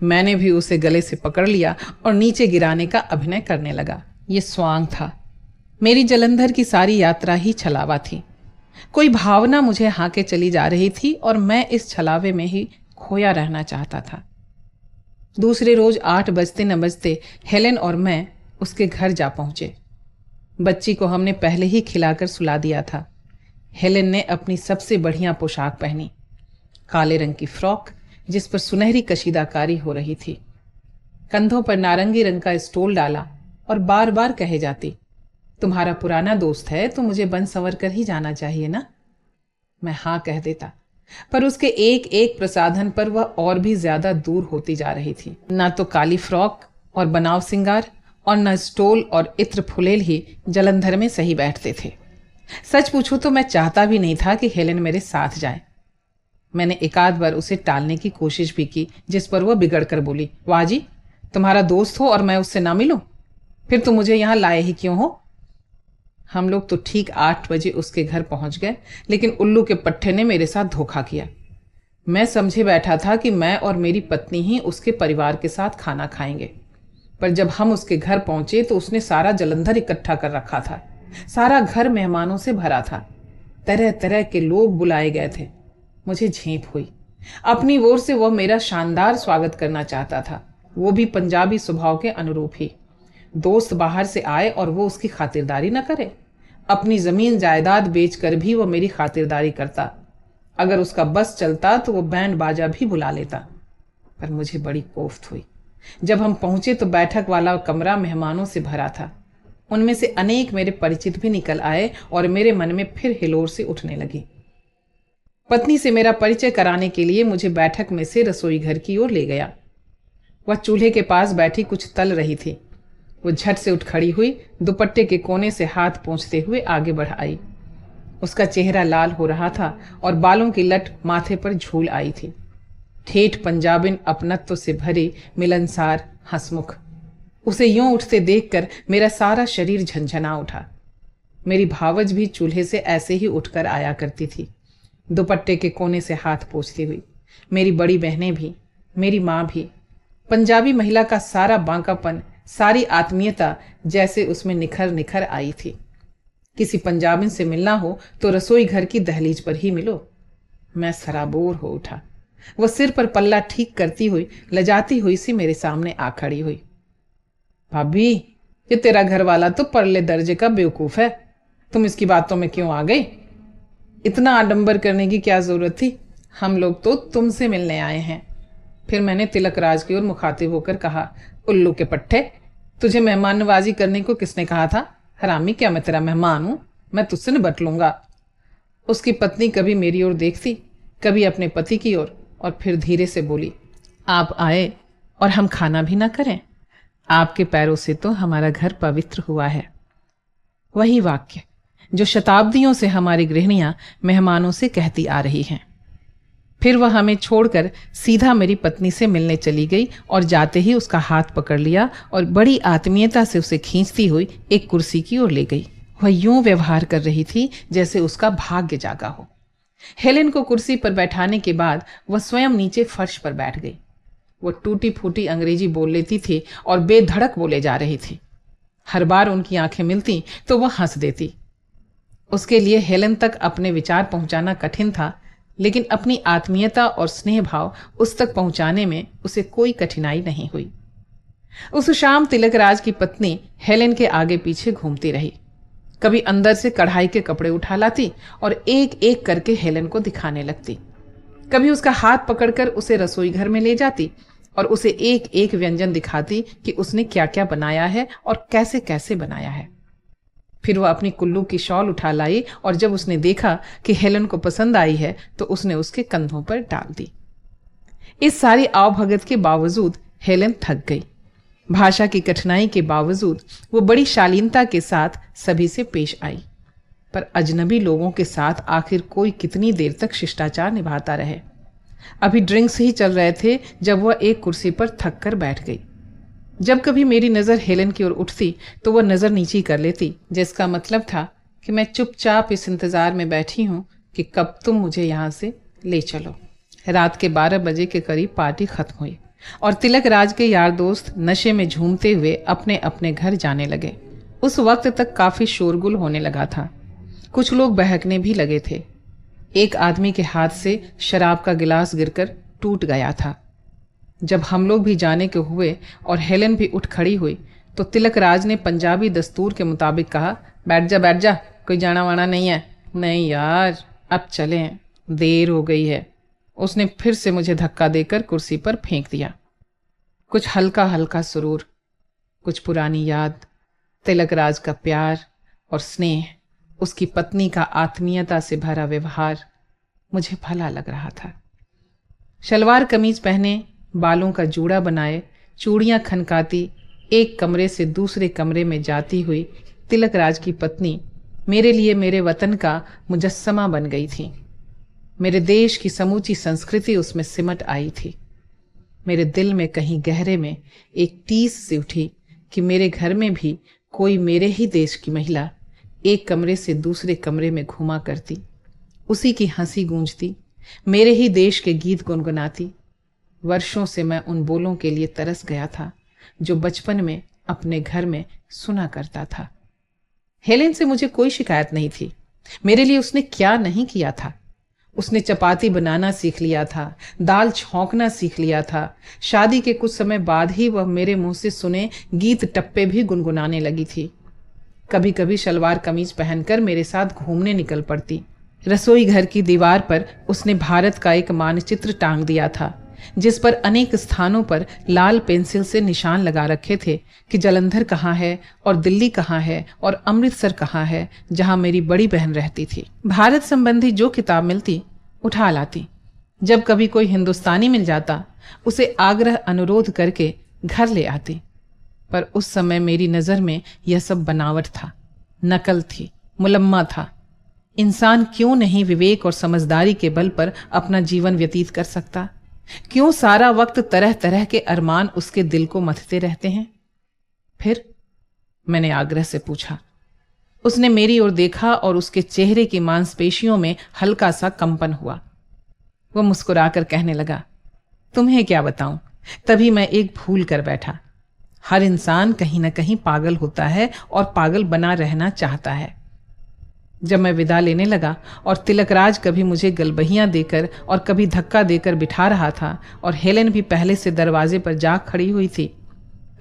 मैंने भी उसे गले से पकड़ लिया और नीचे गिराने का अभिनय करने लगा। ये स्वांग था। मेरी जलंधर की सारी यात्रा ही छलावा थी। कोई भावना मुझे हाके चली जा रही थी और मैं इस छलावे में ही खोया रहना चाहता था। दूसरे रोज 8 बजते न बजते हेलेन और मैं उसके घर जा पहुंचे। बच्ची को हमने पहले ही खिलाकर सुला दिया था। हेलेन ने अपनी सबसे बढ़िया पोशाक पहनी, काले रंग की फ्रॉक जिस पर सुनहरी कशीदाकारी हो रही थी। कंधों पर नारंगी रंग का स्टोल डाला और बार बार कहे जाती, तुम्हारा पुराना दोस्त है तो मुझे बन संवर कर ही जाना चाहिए ना। मैं हाँ कह देता, पर उसके एक एक प्रसाधन पर वह और भी ज्यादा दूर होती जा रही थी। ना तो काली फ्रॉक और बनाव सिंगार और न स्टोल और इत्र फुलेल ही जलंधर में सही बैठते थे। सच पूछो तो मैं चाहता भी नहीं था कि हेलेन मेरे साथ जाए। मैंने एकाध बार उसे टालने की कोशिश भी की, जिस पर वह बिगड़ कर बोली, वाह जी, तुम्हारा दोस्त हो और मैं उससे ना मिलूं? फिर तुम मुझे यहां लाए ही क्यों हो? हम लोग तो ठीक 8 बजे उसके घर पहुंच गए, लेकिन उल्लू के पट्टे ने मेरे साथ धोखा किया। मैं समझे बैठा था कि मैं और मेरी पत्नी ही उसके परिवार के साथ खाना खाएंगे, पर जब हम उसके घर पहुंचे तो उसने सारा जलंधर इकट्ठा कर रखा था। सारा घर मेहमानों से भरा था। तरह तरह के लोग बुलाए गए थे। मुझे झेप हुई। अपनी ओर से वह मेरा शानदार स्वागत करना चाहता था, वो भी पंजाबी स्वभाव के अनुरूप ही। दोस्त बाहर से आए और वो उसकी खातिरदारी न करे। अपनी जमीन जायदाद बेचकर भी वो मेरी खातिरदारी करता। अगर उसका बस चलता तो वो बैंड बाजा भी बुला लेता। पर मुझे बड़ी कोफ्त हुई। जब हम पहुंचे तो बैठक वाला कमरा मेहमानों से भरा था। उनमें से अनेक मेरे परिचित भी निकल आए और मेरे मन में फिर हिलोर से उठने लगी। पत्नी से मेरा परिचय कराने के लिए मुझे बैठक में से रसोई घर की ओर ले गया। वह चूल्हे के पास बैठी कुछ तल रही थी। वो झट से उठ खड़ी हुई, दुपट्टे के कोने से हाथ पोंछते हुए आगे बढ़ आई। उसका चेहरा लाल हो रहा था और बालों की लट माथे पर झूल आई थी। ठेठ पंजाबिन अपनत्व से भरी मिलनसार हंसमुख। उसे यूं उठते देखकर मेरा सारा शरीर झंझना उठा। मेरी भावज भी चूल्हे से ऐसे ही उठकर आया करती थी, दुपट्टे के कोने से हाथ पोंछती हुई। मेरी बड़ी बहनें भी, मेरी माँ भी। पंजाबी महिला का सारा बांकापन, सारी आत्मीयता जैसे उसमें निखर निखर आई थी। किसी पंजाबिन से मिलना हो तो रसोई घर की दहलीज पर ही मिलो। मैं सराबोर हो उठा। वह सिर पर पल्ला ठीक करती हुई लजाती हुई सी मेरे सामने आ खड़ी हुई। भाभी, ये तेरा घर वाला तो परले दर्जे का बेवकूफ है, तुम इसकी बातों में क्यों आ गई? इतना आडंबर करने की क्या जरूरत थी? हम लोग तो तुमसे मिलने आए हैं। फिर मैंने तिलक राज की ओर मुखातिब होकर कहा, उल्लू के पट्टे, तुझे मेहमान नवाजी करने को किसने कहा था? हरामी, क्या मैं तेरा मेहमान हूं? मैं तुझसे निबट लूंगा। उसकी पत्नी कभी मेरी ओर देखती, कभी अपने पति की ओर, और फिर धीरे से बोली, आप आए और हम खाना भी ना करें? आपके पैरों से तो हमारा घर पवित्र हुआ है। वही वाक्य जो शताब्दियों से हमारी गृहिणियां मेहमानों से कहती आ रही हैं। फिर वह हमें छोड़कर सीधा मेरी पत्नी से मिलने चली गई और जाते ही उसका हाथ पकड़ लिया और बड़ी आत्मीयता से उसे खींचती हुई एक कुर्सी की ओर ले गई। वह यूं व्यवहार कर रही थी जैसे उसका भाग्य जागा हो। हेलेन को कुर्सी पर बैठाने के बाद वह स्वयं नीचे फर्श पर बैठ गई। वो टूटी फूटी अंग्रेजी बोल लेती थी और बेधड़क बोले जा रही थी। हर बार उनकी आंखें मिलती तो वह हंस देती। उसके लिए हेलेन तक अपने विचार पहुंचाना कठिन था, लेकिन अपनी आत्मीयता और स्नेह भाव उस तक पहुंचाने में उसे कोई कठिनाई नहीं हुई। उस शाम तिलकराज की पत्नी हेलेन के आगे पीछे घूमती रही। कभी अंदर से कढ़ाई के कपड़े उठा लाती और एक एक करके हेलेन को दिखाने लगती। कभी उसका हाथ पकड़कर उसे रसोई घर में ले जाती और उसे एक एक व्यंजन दिखाती कि उसने क्या क्या बनाया है और कैसे कैसे बनाया है। फिर वह अपनी कुल्लू की शॉल उठा लाई और जब उसने देखा कि हेलेन को पसंद आई है तो उसने उसके कंधों पर डाल दी। इस सारी आवभगत के बावजूद हेलेन थक गई। भाषा की कठिनाई के बावजूद वो बड़ी शालीनता के साथ सभी से पेश आई। पर अजनबी लोगों के साथ आखिर कोई कितनी देर तक शिष्टाचार निभाता रहे। अभी ड्रिंक्स ही चल रहे थे जब वह एक कुर्सी पर थक कर बैठ गई। जब कभी मेरी नज़र हेलन की ओर उठती तो वह नज़र नीची कर लेती, जिसका मतलब था कि मैं चुपचाप इस इंतज़ार में बैठी हूँ कि कब तुम मुझे यहाँ से ले चलो। रात के 12 बजे के करीब पार्टी खत्म हुई और तिलक राज के यार दोस्त नशे में झूमते हुए अपने अपने घर जाने लगे। उस वक्त तक काफ़ी शोरगुल होने लगा था। कुछ लोग बहकने भी लगे थे। एक आदमी के हाथ से शराब का गिलास गिरकर टूट गया था। जब हम लोग भी जाने के हुए और हेलन भी उठ खड़ी हुई तो तिलक राज ने पंजाबी दस्तूर के मुताबिक कहा, बैठ जा, कोई जाना वाना नहीं है। नहीं यार, अब चलें, देर हो गई है। उसने फिर से मुझे धक्का देकर कुर्सी पर फेंक दिया। कुछ हल्का हल्का सुरूर, कुछ पुरानी याद, तिलक राज का प्यार और स्नेह, उसकी पत्नी का आत्मीयता से भरा व्यवहार मुझे भला लग रहा था। शलवार कमीज पहने, बालों का जूड़ा बनाए, चूड़ियां खनकाती, एक कमरे से दूसरे कमरे में जाती हुई तिलक राज की पत्नी मेरे लिए मेरे वतन का मुजस्समा बन गई थी। मेरे देश की समूची संस्कृति उसमें सिमट आई थी। मेरे दिल में कहीं गहरे में एक टीस सी उठी कि मेरे घर में भी कोई मेरे ही देश की महिला एक कमरे से दूसरे कमरे में घूमा करती, उसी की हंसी गूंजती, मेरे ही देश के गीत गुनगुनाती। वर्षों से मैं उन बोलों के लिए तरस गया था जो बचपन में अपने घर में सुना करता था। हेलेन से मुझे कोई शिकायत नहीं थी। मेरे लिए उसने क्या नहीं किया था। उसने चपाती बनाना सीख लिया था, दाल छौंकना सीख लिया था। शादी के कुछ समय बाद ही वह मेरे मुंह से सुने गीत टप्पे भी गुनगुनाने लगी थी। कभी कभी शलवार कमीज पहनकर मेरे साथ घूमने निकल पड़ती। रसोई घर की दीवार पर उसने भारत का एक मानचित्र टांग दिया था, जिस पर अनेक स्थानों पर लाल पेंसिल से निशान लगा रखे थे कि जलंधर कहाँ है और दिल्ली कहाँ है और अमृतसर कहाँ है, जहाँ मेरी बड़ी बहन रहती थी। भारत संबंधी जो किताब मिलती उठा लाती। जब कभी कोई हिंदुस्तानी मिल जाता उसे आग्रह अनुरोध करके घर ले आती। पर उस समय मेरी नज़र में यह सब बनावट था, नकल थी, मुलम्मा था। इंसान क्यों नहीं विवेक और समझदारी के बल पर अपना जीवन व्यतीत कर सकता? क्यों सारा वक्त तरह तरह के अरमान उसके दिल को मथते रहते हैं? फिर मैंने आग्रह से पूछा। उसने मेरी ओर देखा और उसके चेहरे की मांसपेशियों में हल्का सा कंपन हुआ। वह मुस्कुराकर कहने लगा, तुम्हें क्या बताऊं, तभी मैं एक भूल कर बैठा। हर इंसान कहीं ना कहीं पागल होता है और पागल बना रहना चाहता है। जब मैं विदा लेने लगा और तिलकराज कभी मुझे गलबहियां देकर और कभी धक्का देकर बिठा रहा था और हेलेन भी पहले से दरवाजे पर जा खड़ी हुई थी,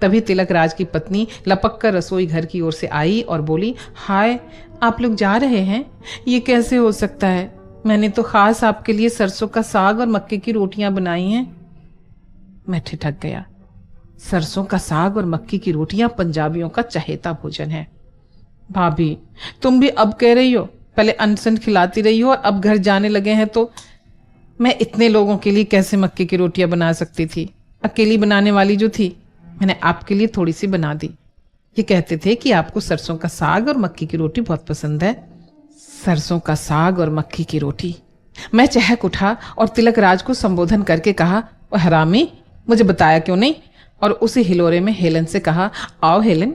तभी तिलकराज की पत्नी लपक कर रसोई घर की ओर से आई और बोली, हाय, आप लोग जा रहे हैं? ये कैसे हो सकता है? मैंने तो खास आपके लिए सरसों का साग और मक्के की रोटियां बनाई हैं। मैं ठिठक गया। सरसों का साग और मक्की की रोटियां पंजाबियों का चहेता भोजन है। भाभी, तुम भी अब कह रही हो? पहले अनसन खिलाती रही हो और अब घर जाने लगे हैं तो? मैं इतने लोगों के लिए कैसे मक्के की रोटियां बना सकती थी? अकेली बनाने वाली जो थी, मैंने आपके लिए थोड़ी सी बना दी। ये कहते थे कि आपको सरसों का साग और मक्की की रोटी बहुत पसंद है। सरसों का साग और मक्की की रोटी। मैं चहक उठा और तिलकराज को संबोधन करके कहा, ओ हरामी, मुझे बताया क्यों नहीं? और उसी हिलोरे में हेलन से कहा, आओ हेलन,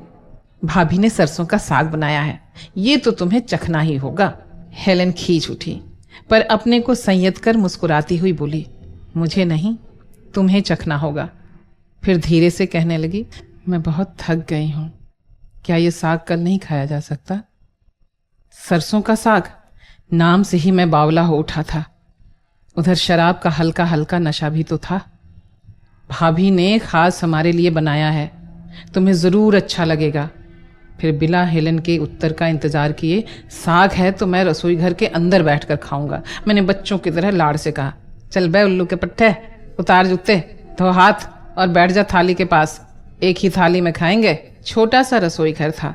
भाभी ने सरसों का साग बनाया है, ये तो तुम्हें चखना ही होगा। हेलन खींच उठी, पर अपने को संयत कर मुस्कुराती हुई बोली, मुझे नहीं, तुम्हें चखना होगा। फिर धीरे से कहने लगी, मैं बहुत थक गई हूं, क्या ये साग कल नहीं खाया जा सकता? सरसों का साग, नाम से ही मैं बावला हो उठा था। उधर शराब का हल्का हल्का नशा भी तो था। भाभी ने खास हमारे लिए बनाया है, तुम्हें जरूर अच्छा लगेगा। फिर बिना हेलन के उत्तर का इंतजार किए, साग है तो मैं रसोई घर के अंदर बैठकर खाऊंगा। मैंने बच्चों की तरह लाड़ से कहा, चल बे उल्लू के पट्टे, उतार जूते, धो हाथ और बैठ जा थाली के पास, एक ही थाली में खाएंगे। छोटा सा रसोई घर था।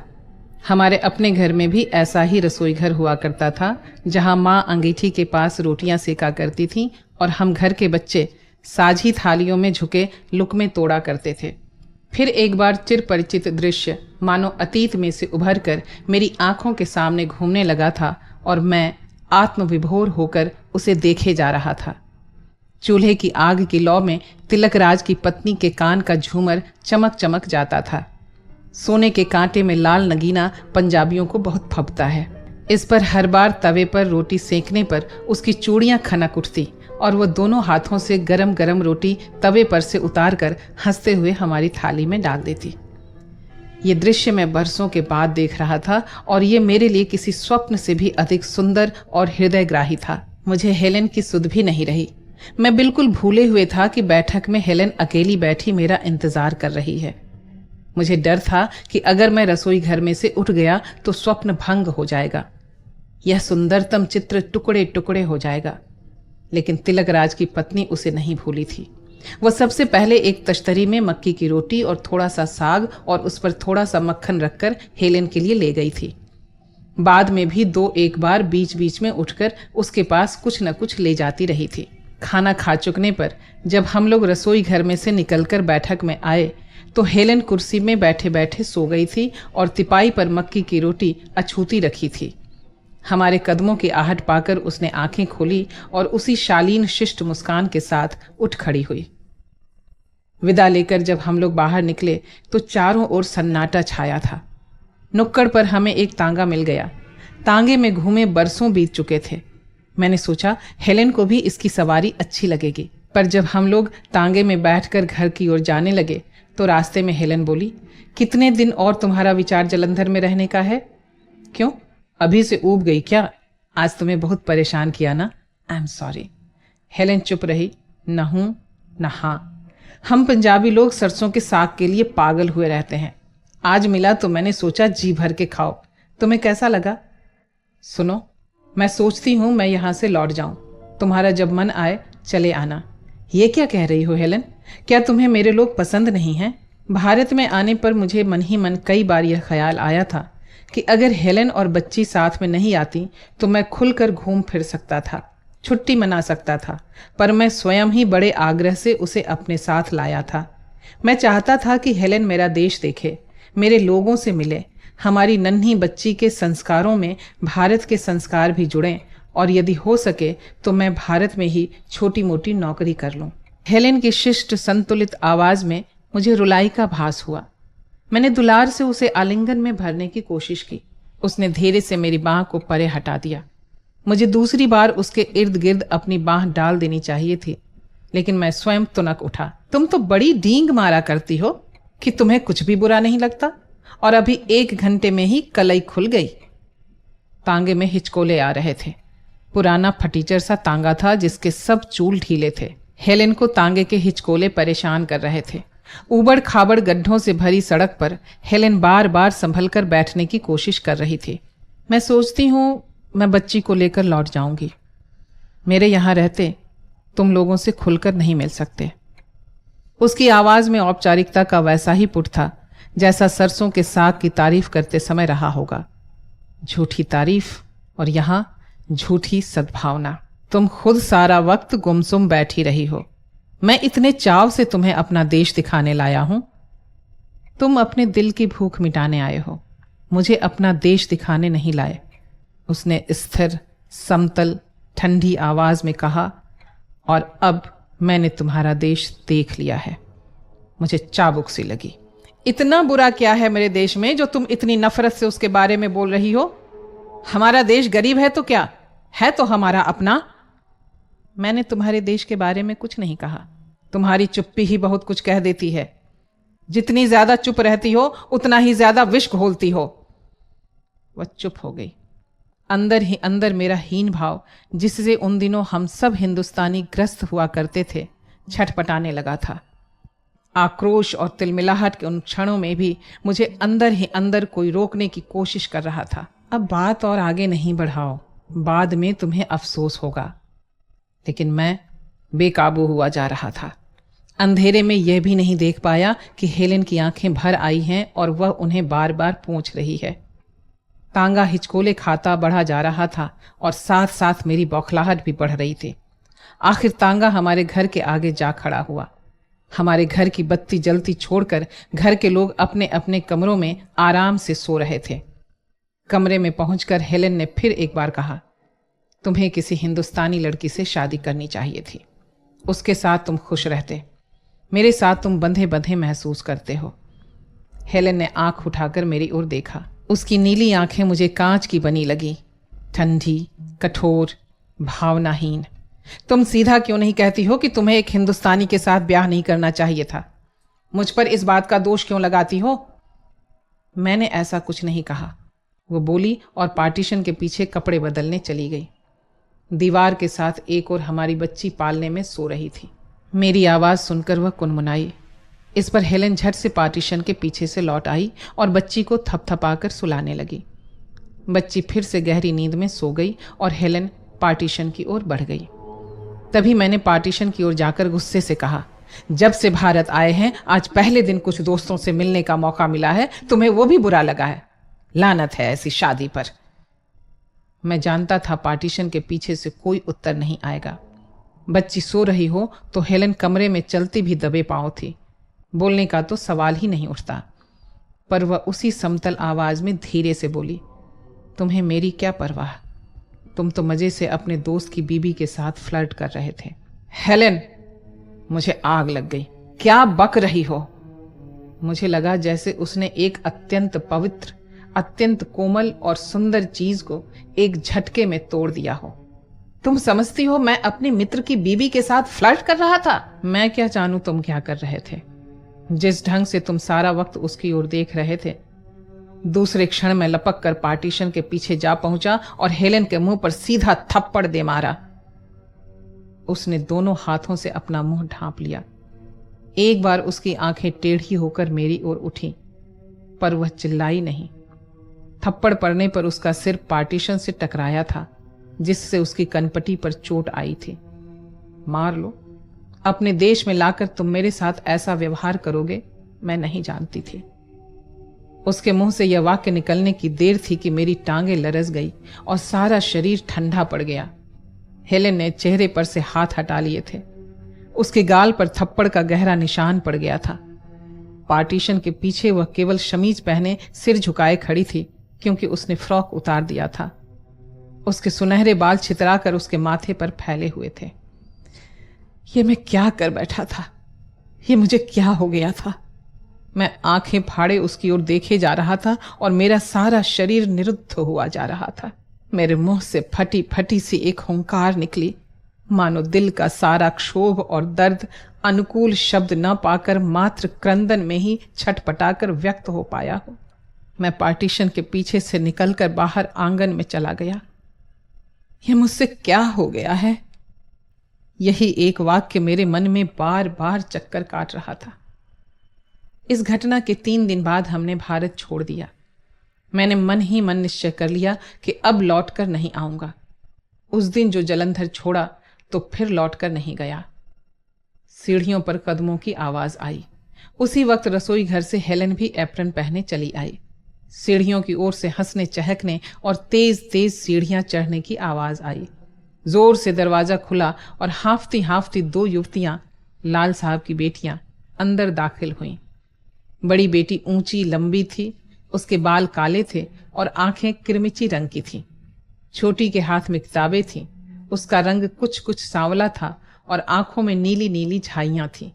हमारे अपने घर में भी ऐसा ही रसोई घर हुआ करता था, जहां माँ अंगीठी के पास रोटियां सेका करती थीं और हम घर के बच्चे साझी थालियों में झुके लुकमे तोड़ा करते थे। फिर एक बार चिर परिचित दृश्य मानो अतीत में से उभर कर मेरी आंखों के सामने घूमने लगा था और मैं आत्मविभोर होकर उसे देखे जा रहा था। चूल्हे की आग की लौ में तिलकराज की पत्नी के कान का झूमर चमक चमक जाता था। सोने के कांटे में लाल नगीना पंजाबियों को बहुत फबता है। इस पर हर बार तवे पर रोटी सेंकने पर उसकी चूड़ियां खनक उठती और वह दोनों हाथों से गरम गरम रोटी तवे पर से उतार कर हंसते हुए हमारी थाली में डाल देती। ये दृश्य मैं बरसों के बाद देख रहा था और ये मेरे लिए किसी स्वप्न से भी अधिक सुंदर और हृदयग्राही था। मुझे हेलेन की सुध भी नहीं रही। मैं बिल्कुल भूले हुए था कि बैठक में हेलेन अकेली बैठी मेरा इंतजार कर रही है। मुझे डर था कि अगर मैं रसोई घर में से उठ गया तो स्वप्न भंग हो जाएगा, यह सुंदरतम चित्र टुकड़े टुकड़े हो जाएगा। लेकिन तिलकराज की पत्नी उसे नहीं भूली थी। वह सबसे पहले एक तश्तरी में मक्की की रोटी और थोड़ा सा साग और उस पर थोड़ा सा मक्खन रखकर हेलेन के लिए ले गई थी। बाद में भी 2-1 बार बीच बीच में उठकर उसके पास कुछ न कुछ ले जाती रही थी। खाना खा चुकने पर जब हम लोग रसोई घर में से निकलकर बैठक में आए तो हेलेन कुर्सी में बैठे बैठे सो गई थी और तिपाई पर मक्की की रोटी अछूती रखी थी। हमारे कदमों की आहट पाकर उसने आंखें खोली और उसी शालीन शिष्ट मुस्कान के साथ उठ खड़ी हुई। विदा लेकर जब हम लोग बाहर निकले तो चारों ओर सन्नाटा छाया था। नुक्कड़ पर हमें एक तांगा मिल गया। तांगे में घूमे बरसों बीत चुके थे। मैंने सोचा हेलेन को भी इसकी सवारी अच्छी लगेगी। पर जब हम लोग तांगे में बैठकर घर की ओर जाने लगे तो रास्ते में हेलेन बोली, कितने दिन और तुम्हारा विचार जलंधर में रहने का है? क्यों, अभी से ऊब गई क्या? आज तुम्हें बहुत परेशान किया ना? I am sorry. हेलेन चुप रही। न हूं न हाँ। हम पंजाबी लोग सरसों के साग के लिए पागल हुए रहते हैं। आज मिला तो मैंने सोचा जी भर के खाओ। तुम्हें कैसा लगा? सुनो, मैं सोचती हूं मैं यहां से लौट जाऊं। तुम्हारा जब मन आए चले आना। ये क्या कह रही हो हेलेन? क्या तुम्हें मेरे लोग पसंद नहीं हैं? भारत में आने पर मुझे मन ही मन कई बार यह ख्याल आया था कि अगर हेलेन और बच्ची साथ में नहीं आती तो मैं खुलकर घूम फिर सकता था, छुट्टी मना सकता था। पर मैं स्वयं ही बड़े आग्रह से उसे अपने साथ लाया था। मैं चाहता था कि हेलेन मेरा देश देखे, मेरे लोगों से मिले, हमारी नन्ही बच्ची के संस्कारों में भारत के संस्कार भी जुड़ें और यदि हो सके तो मैं भारत में ही छोटी मोटी नौकरी कर लूं। हेलेन की शिष्ट संतुलित आवाज में मुझे रुलाई का भास हुआ। मैंने दुलार से उसे आलिंगन में भरने की कोशिश की। उसने धीरे से मेरी बांह को परे हटा दिया। मुझे दूसरी बार उसके इर्द गिर्द अपनी बांह डाल देनी चाहिए थी, लेकिन मैं स्वयं तुनक उठा। तुम तो बड़ी डींग मारा करती हो कि तुम्हें कुछ भी बुरा नहीं लगता, और अभी 1 घंटे में ही कलई खुल गई। तांगे में हिचकोले आ रहे थे। पुराना फटीचर सा तांगा था जिसके सब चूल ढीले थे। हेलेन को तांगे के हिचकोले परेशान कर रहे थे। ऊबड़ खाबड़ गड्ढों से भरी सड़क पर हेलेन बार बार संभल कर बैठने की कोशिश कर रही थी। मैं सोचती हूं मैं बच्ची को लेकर लौट जाऊंगी। मेरे यहां रहते तुम लोगों से खुलकर नहीं मिल सकते। उसकी आवाज में औपचारिकता का वैसा ही पुट था जैसा सरसों के साग की तारीफ करते समय रहा होगा। झूठी तारीफ और यहां झूठी सद्भावना। तुम खुद सारा वक्त गुमसुम बैठी रही हो। मैं इतने चाव से तुम्हें अपना देश दिखाने लाया हूं। तुम अपने दिल की भूख मिटाने आए हो, मुझे अपना देश दिखाने नहीं लाए। उसने स्थिर, समतल, ठंडी आवाज में कहा, और अब मैंने तुम्हारा देश देख लिया है। मुझे चाबुक सी लगी। इतना बुरा क्या है मेरे देश में जो तुम इतनी नफरत से उसके बारे में बोल रही हो? हमारा देश गरीब है तो क्या है, तो हमारा अपना। मैंने तुम्हारे देश के बारे में कुछ नहीं कहा। तुम्हारी चुप्पी ही बहुत कुछ कह देती है। जितनी ज्यादा चुप रहती हो उतना ही ज्यादा विष घोलती हो। वह चुप हो गई। अंदर ही अंदर मेरा हीन भाव, जिससे उन दिनों हम सब हिंदुस्तानी ग्रस्त हुआ करते थे, छटपटाने लगा था। आक्रोश और तिलमिलाहट के उन क्षणों में भी मुझे अंदर ही अंदर कोई रोकने की कोशिश कर रहा था। अब बात और आगे नहीं बढ़ाओ, बाद में तुम्हें अफसोस होगा। लेकिन मैं बेकाबू हुआ जा रहा था। अंधेरे में यह भी नहीं देख पाया कि हेलेन की आंखें भर आई हैं और वह उन्हें बार बार पूछ रही है। तांगा हिचकोले खाता बढ़ा जा रहा था और साथ साथ मेरी बौखलाहट भी बढ़ रही थी। आखिर तांगा हमारे घर के आगे जा खड़ा हुआ। हमारे घर की बत्ती जलती छोड़कर घर के लोग अपने अपने कमरों में आराम से सो रहे थे। कमरे में पहुंचकर हेलेन ने फिर एक बार कहा, तुम्हें किसी हिंदुस्तानी लड़की से शादी करनी चाहिए थी। उसके साथ तुम खुश रहते, मेरे साथ तुम बंधे बंधे महसूस करते हो। हेलेन ने आंख उठाकर मेरी ओर देखा। उसकी नीली आंखें मुझे कांच की बनी लगी, ठंडी, कठोर, भावनाहीन। तुम सीधा क्यों नहीं कहती हो कि तुम्हें एक हिंदुस्तानी के साथ ब्याह नहीं करना चाहिए था? मुझ पर इस बात का दोष क्यों लगाती हो? मैंने ऐसा कुछ नहीं कहा, वो बोली और पार्टीशन के पीछे कपड़े बदलने चली गई। दीवार के साथ एक और हमारी बच्ची पालने में सो रही थी। मेरी आवाज़ सुनकर वह कुनमुनाई। इस पर हेलेन झट से पार्टीशन के पीछे से लौट आई और बच्ची को थपथपाकर सुलाने लगी। बच्ची फिर से गहरी नींद में सो गई और हेलेन पार्टीशन की ओर बढ़ गई। तभी मैंने पार्टीशन की ओर जाकर गुस्से से कहा, जब से भारत आए हैं आज पहले दिन कुछ दोस्तों से मिलने का मौका मिला है, तुम्हें वो भी बुरा लगा है? लानत है ऐसी शादी पर। मैं जानता था पार्टीशन के पीछे से कोई उत्तर नहीं आएगा। बच्ची सो रही हो तो हेलेन कमरे में चलती भी दबे पांव थी। बोलने का तो सवाल ही नहीं उठता। पर वह उसी समतल आवाज में धीरे से बोली, तुम्हें मेरी क्या परवाह? तुम तो मजे से अपने दोस्त की बीबी के साथ फ्लर्ट कर रहे थे। हेलेन, मुझे आग लग गई। क्या बक रही हो? मुझे लगा जैसे उसने एक अत्यंत पवित्र, अत्यंत कोमल और सुंदर चीज को एक झटके में तोड़ दिया हो। तुम समझती हो मैं अपने मित्र की बीबी के साथ फ्लर्ट कर रहा था? मैं क्या जानूं तुम क्या कर रहे थे। जिस ढंग से तुम सारा वक्त उसकी ओर देख रहे थे, दूसरे क्षण में लपक कर पार्टीशन के पीछे जा पहुंचा और हेलेन के मुंह पर सीधा थप्पड़ दे मारा। उसने दोनों हाथों से अपना मुंह ढांप लिया। एक बार उसकी आंखें टेढ़ी होकर मेरी ओर उठी, पर वह चिल्लाई नहीं। थप्पड़ पड़ने पर उसका सिर पार्टीशन से टकराया था, जिससे उसकी कनपटी पर चोट आई थी। मार लो, अपने देश में लाकर तुम मेरे साथ ऐसा व्यवहार करोगे, मैं नहीं जानती थी। उसके मुंह से यह वाक्य निकलने की देर थी कि मेरी टांगें लरस गई और सारा शरीर ठंडा पड़ गया। हेलेन ने चेहरे पर से हाथ हटा लिए थे। उसके गाल पर थप्पड़ का गहरा निशान पड़ गया था। पार्टीशन के पीछे वह केवल शमीज पहने सिर झुकाए खड़ी थी, क्योंकि उसने फ्रॉक उतार दिया था। उसके सुनहरे बाल छितराकर उसके माथे पर फैले हुए थे। ये मैं क्या कर बैठा था? ये मुझे क्या हो गया था? मैं आंखें फाड़े उसकी ओर देखे जा रहा था और मेरा सारा शरीर निरुद्ध हुआ जा रहा था। मेरे मुंह से फटी फटी सी एक हुंकार निकली, मानो दिल का सारा क्षोभ और दर्द अनुकूल शब्द न पाकर मात्र क्रंदन में ही छटपटाकर व्यक्त हो पाया हो। मैं पार्टीशन के पीछे से निकलकर बाहर आंगन में चला गया। यह मुझसे क्या हो गया है? यही एक वाक्य मेरे मन में बार बार चक्कर काट रहा था। इस घटना के 3 दिन बाद हमने भारत छोड़ दिया। मैंने मन ही मन निश्चय कर लिया कि अब लौटकर नहीं आऊंगा। उस दिन जो जलंधर छोड़ा तो फिर लौटकर नहीं गया। सीढ़ियों पर कदमों की आवाज आई। उसी वक्त रसोई घर से हेलेन भी एप्रन पहने चली आई। सीढ़ियों की ओर से हंसने चहकने और तेज तेज सीढ़ियां चढ़ने की आवाज आई। जोर से दरवाजा खुला और हाफती हाफती 2 युवतियां, लाल साहब की बेटियां, अंदर दाखिल हुईं। बड़ी बेटी ऊंची लंबी थी, उसके बाल काले थे और आंखें किरमिची रंग की थीं। छोटी के हाथ में किताबें थीं। उसका रंग कुछ कुछ सांवला था और आंखों में नीली नीली झाइयां थीं।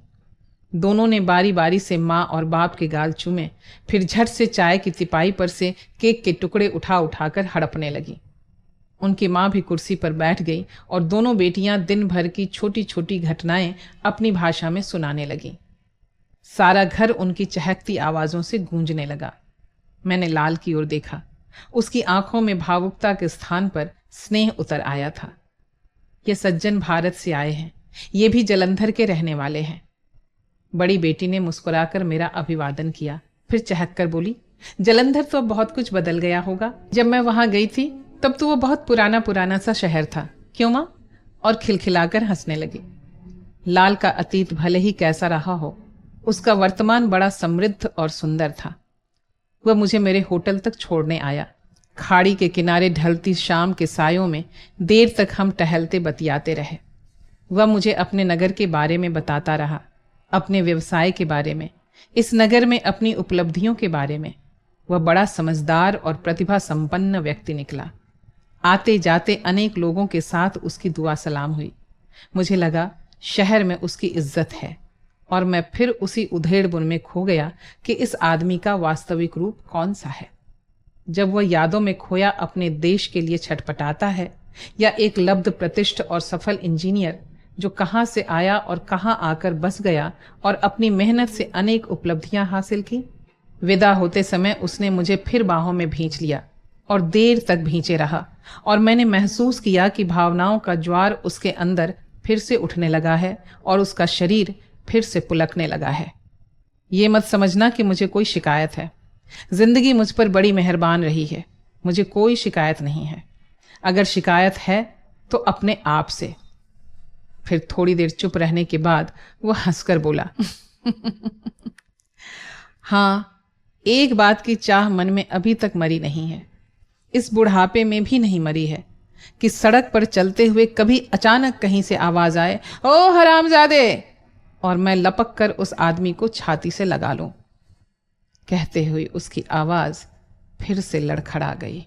दोनों ने बारी बारी से माँ और बाप के गाल चूमे, फिर झट से चाय की तिपाई पर से केक के टुकड़े उठा उठाकर हड़पने लगी। उनकी माँ भी कुर्सी पर बैठ गई और दोनों बेटियां दिन भर की छोटी छोटी घटनाएं अपनी भाषा में सुनाने लगीं। सारा घर उनकी चहकती आवाजों से गूंजने लगा। मैंने लाल की ओर देखा। उसकी आंखों में भावुकता के स्थान पर स्नेह उतर आया था। ये सज्जन भारत से आए हैं, ये भी जलंधर के रहने वाले हैं। बड़ी बेटी ने मुस्कुराकर मेरा अभिवादन किया, फिर चहक कर बोली, जलंधर तो अब बहुत कुछ बदल गया होगा। जब मैं वहां गई थी तब तो वो बहुत पुराना पुराना सा शहर था, क्यों माँ? और खिलखिलाकर हंसने लगी। लाल का अतीत भले ही कैसा रहा हो, उसका वर्तमान बड़ा समृद्ध और सुंदर था। वह मुझे मेरे होटल तक छोड़ने आया। खाड़ी के किनारे ढलती शाम के सायों में देर तक हम टहलते बतियाते रहे। वह मुझे अपने नगर के बारे में बताता रहा, अपने व्यवसाय के बारे में, इस नगर में अपनी उपलब्धियों के बारे में। वह बड़ा समझदार और प्रतिभा संपन्न व्यक्ति निकला। आते जाते अनेक लोगों के साथ उसकी दुआ सलाम हुई। मुझे लगा शहर में उसकी इज्जत है। और मैं फिर उसी उधेड़बुन में खो गया कि इस आदमी का वास्तविक रूप कौन सा है। जब वह यादों में खोया अपने देश के लिए छटपटाता है, या एक लब्ध प्रतिष्ठ और सफल इंजीनियर जो कहाँ से आया और कहाँ आकर बस गया और अपनी मेहनत से अनेक उपलब्धियां हासिल की। विदा होते समय उसने मुझे फिर बाहों में भींच लिया और देर तक भींचे रहा, और मैंने महसूस किया कि भावनाओं का ज्वार उसके अंदर फिर से उठने लगा है और उसका शरीर फिर से पुलकने लगा है। ये मत समझना कि मुझे कोई शिकायत है। जिंदगी मुझ पर बड़ी मेहरबान रही है, मुझे कोई शिकायत नहीं है। अगर शिकायत है तो अपने आप से। फिर थोड़ी देर चुप रहने के बाद वह हंसकर बोला, हाँ, एक बात की चाह मन में अभी तक मरी नहीं है, इस बुढ़ापे में भी नहीं मरी है, कि सड़क पर चलते हुए कभी अचानक कहीं से आवाज आए, ओ हरामजादे, और मैं लपक कर उस आदमी को छाती से लगा लूं। कहते हुए उसकी आवाज फिर से लड़खड़ा गई।